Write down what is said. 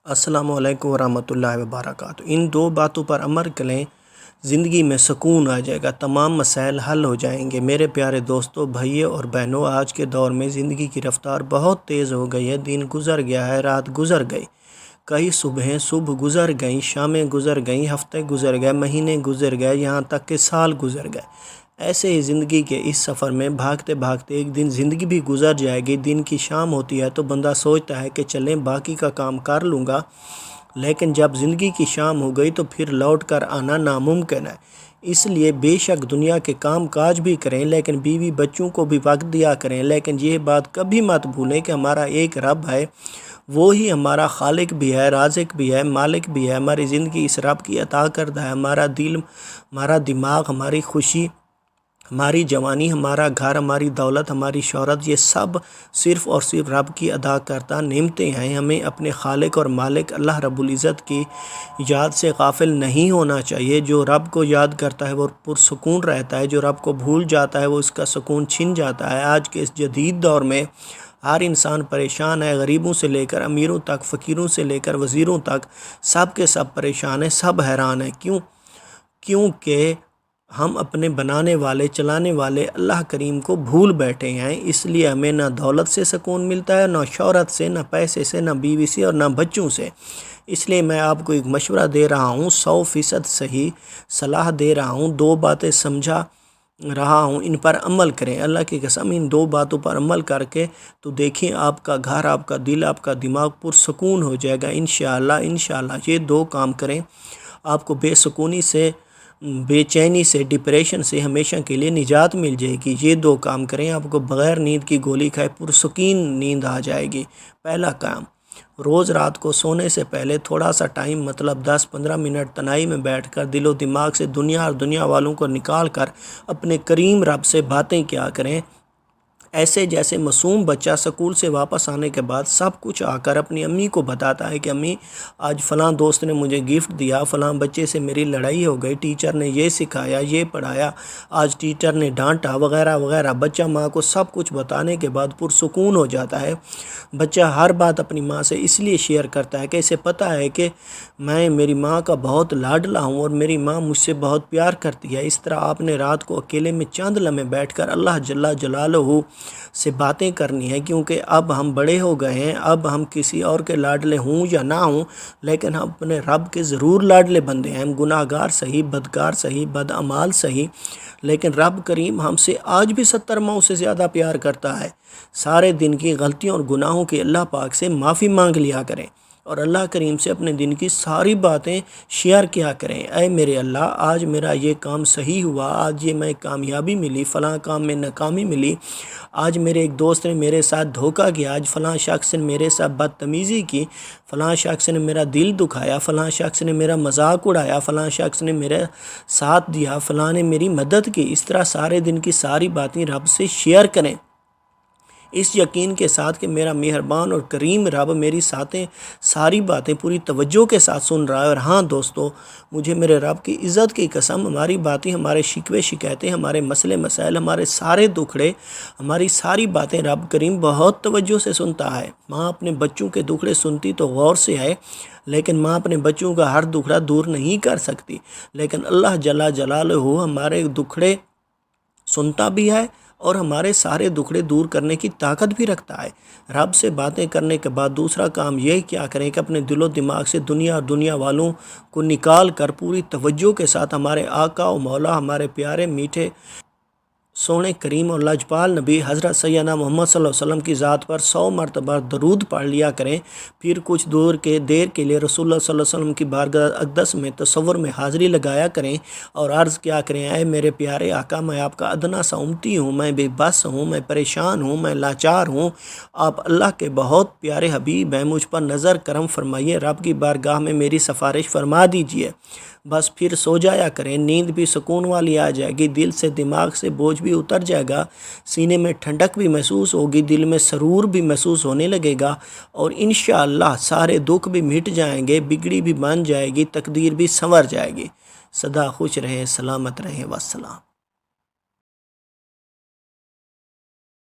السلام علیکم ورحمۃ اللہ وبرکاتہ۔ ان دو باتوں پر عمل کریں، زندگی میں سکون آ جائے گا، تمام مسائل حل ہو جائیں گے۔ میرے پیارے دوستوں، بھائیوں اور بہنوں، آج کے دور میں زندگی کی رفتار بہت تیز ہو گئی ہے۔ دن گزر گیا ہے، رات گزر گئی، کئی صبح گزر گئیں، شامیں گزر گئیں، ہفتے گزر گئے، مہینے گزر گئے، یہاں تک کہ سال گزر گئے۔ ایسے ہی زندگی کے اس سفر میں بھاگتے بھاگتے ایک دن زندگی بھی گزر جائے گی۔ دن کی شام ہوتی ہے تو بندہ سوچتا ہے کہ چلیں باقی کا کام کر لوں گا، لیکن جب زندگی کی شام ہو گئی تو پھر لوٹ کر آنا ناممکن ہے۔ اس لیے بے شک دنیا کے کام کاج بھی کریں، لیکن بیوی بچوں کو بھی وقت دیا کریں، لیکن یہ بات کبھی مت بھولیں کہ ہمارا ایک رب ہے، وہی ہمارا خالق بھی ہے، رازق بھی ہے، مالک بھی ہے۔ ہماری زندگی اس رب کی عطا کردہ ہے۔ ہمارا دل، ہمارا دماغ، ہماری خوشی، ہماری جوانی، ہمارا گھر، ہماری دولت، ہماری شہرت، یہ سب صرف اور صرف رب کی عطا کردہ نعمتیں ہیں۔ ہمیں اپنے خالق اور مالک اللہ رب العزت کی یاد سے غافل نہیں ہونا چاہیے۔ جو رب کو یاد کرتا ہے وہ پرسکون رہتا ہے، جو رب کو بھول جاتا ہے وہ اس کا سکون چھن جاتا ہے۔ آج کے اس جدید دور میں ہر انسان پریشان ہے، غریبوں سے لے کر امیروں تک، فقیروں سے لے کر وزیروں تک، سب کے سب پریشان ہیں، سب حیران ہیں۔ کیونکہ ہم اپنے بنانے والے، چلانے والے اللہ کریم کو بھول بیٹھے ہیں۔ اس لیے ہمیں نہ دولت سے سکون ملتا ہے، نہ شہرت سے، نہ پیسے سے، نہ بیوی سے اور نہ بچوں سے۔ اس لیے میں آپ کو ایک مشورہ دے رہا ہوں، 100% صحیح صلاح دے رہا ہوں، دو باتیں سمجھا رہا ہوں، ان پر عمل کریں۔ اللہ کی قسم، ان دو باتوں پر عمل کر کے تو دیکھیں آپ کا گھر، آپ کا دل، آپ کا دماغ پرسکون ہو جائے گا انشاءاللہ۔ یہ دو کام کریں، آپ کو بے سکونی سے، بے چینی سے، ڈپریشن سے ہمیشہ کے لیے نجات مل جائے گی۔ یہ دو کام کریں، آپ کو بغیر نیند کی گولی کھائے پرسکون نیند آ جائے گی۔ پہلا کام، روز رات کو سونے سے پہلے تھوڑا سا ٹائم، مطلب 10-15 منٹ تنہائی میں بیٹھ کر دل و دماغ سے دنیا اور دنیا والوں کو نکال کر اپنے کریم رب سے باتیں کیا کریں، ایسے جیسے معصوم بچہ سکول سے واپس آنے کے بعد سب کچھ آ کر اپنی امی کو بتاتا ہے کہ امی آج فلاں دوست نے مجھے گفٹ دیا، فلاں بچے سے میری لڑائی ہو گئی، ٹیچر نے یہ سکھایا، یہ پڑھایا، آج ٹیچر نے ڈانٹا، وغیرہ وغیرہ۔ بچہ ماں کو سب کچھ بتانے کے بعد پرسکون ہو جاتا ہے۔ بچہ ہر بات اپنی ماں سے اس لیے شیئر کرتا ہے کہ اسے پتہ ہے کہ میں میری ماں کا بہت لاڈلا ہوں اور میری ماں مجھ سے بہت پیار کرتی ہے۔ اس طرح آپ نے رات کو اکیلے میں چند لمحے بیٹھ کر اللہ جل جلالہ سے باتیں کرنی ہے، کیونکہ اب ہم بڑے ہو گئے ہیں۔ اب ہم کسی اور کے لاڈلے ہوں یا نہ ہوں، لیکن ہم اپنے رب کے ضرور لاڈلے بندے ہیں۔ ہم گناہ گار صحیح، بدکار صحیح، بدعمال صحیح، لیکن رب کریم ہم سے آج بھی 70 ماؤں سے زیادہ پیار کرتا ہے۔ سارے دن کی غلطیوں اور گناہوں کی اللہ پاک سے معافی مانگ لیا کریں اور اللہ کریم سے اپنے دن کی ساری باتیں شیئر کیا کریں۔ اے میرے اللہ، آج میرا یہ کام صحیح ہوا، آج یہ میں کامیابی ملی، فلاں کام میں ناکامی ملی، آج میرے ایک دوست نے میرے ساتھ دھوکہ کیا، آج فلاں شخص نے میرے ساتھ بدتمیزی کی، فلاں شخص نے میرا دل دکھایا، فلاں شخص نے میرا مذاق اڑایا، فلاں شخص نے میرا ساتھ دیا، فلاں نے میری مدد کی۔ اس طرح سارے دن کی ساری باتیں رب سے شیئر کریں، اس یقین کے ساتھ کہ میرا مہربان اور کریم رب میری ساری باتیں پوری توجہ کے ساتھ سن رہا ہے۔ اور ہاں دوستو، مجھے میرے رب کی عزت کی قسم، ہماری باتیں، ہمارے شکوے شکایتیں، ہمارے مسئلے مسائل، ہمارے سارے دکھڑے، ہماری ساری باتیں رب کریم بہت توجہ سے سنتا ہے۔ ماں اپنے بچوں کے دکھڑے سنتی تو غور سے ہے، لیکن ماں اپنے بچوں کا ہر دکھڑا دور نہیں کر سکتی، لیکن اللہ جل جلالہ ہمارے دکھڑے سنتا بھی ہے اور ہمارے سارے دکھڑے دور کرنے کی طاقت بھی رکھتا ہے۔ رب سے باتیں کرنے کے بعد دوسرا کام یہ کیا کریں کہ اپنے دل و دماغ سے دنیا اور دنیا والوں کو نکال کر پوری توجہ کے ساتھ ہمارے آقا و مولا، ہمارے پیارے میٹھے سونے کریم اور لاجپال نبی حضرت سیدنا محمد صلی اللہ علیہ وسلم کی ذات پر 100 مرتبہ درود پڑھ لیا کریں۔ پھر کچھ دیر کے لیے رسول اللہ صلی اللہ علیہ وسلم کی بارگاہ اقدس میں تصور میں حاضری لگایا کریں اور عرض کیا کریں، اے میرے پیارے آقا، میں آپ کا ادنا سا امتی ہوں، میں بے بس ہوں، میں پریشان ہوں، میں لاچار ہوں، آپ اللہ کے بہت پیارے حبیب ہیں، مجھ پر نظر کرم فرمائیے، رب کی بارگاہ میں میری سفارش فرما دیجئے۔ بس پھر سو جایا کریں، نیند بھی سکون والی آ جائے گی، دل سے دماغ سے بوجھ بھی اتر جائے گا، سینے میں ٹھنڈک بھی محسوس ہوگی، دل میں سرور بھی محسوس ہونے لگے گا، اور انشاءاللہ سارے دکھ بھی مٹ جائیں گے، بگڑی بھی بن جائے گی، تقدیر بھی سنور جائے گی۔ سدا خوش رہیں، سلامت رہیں، والسلام۔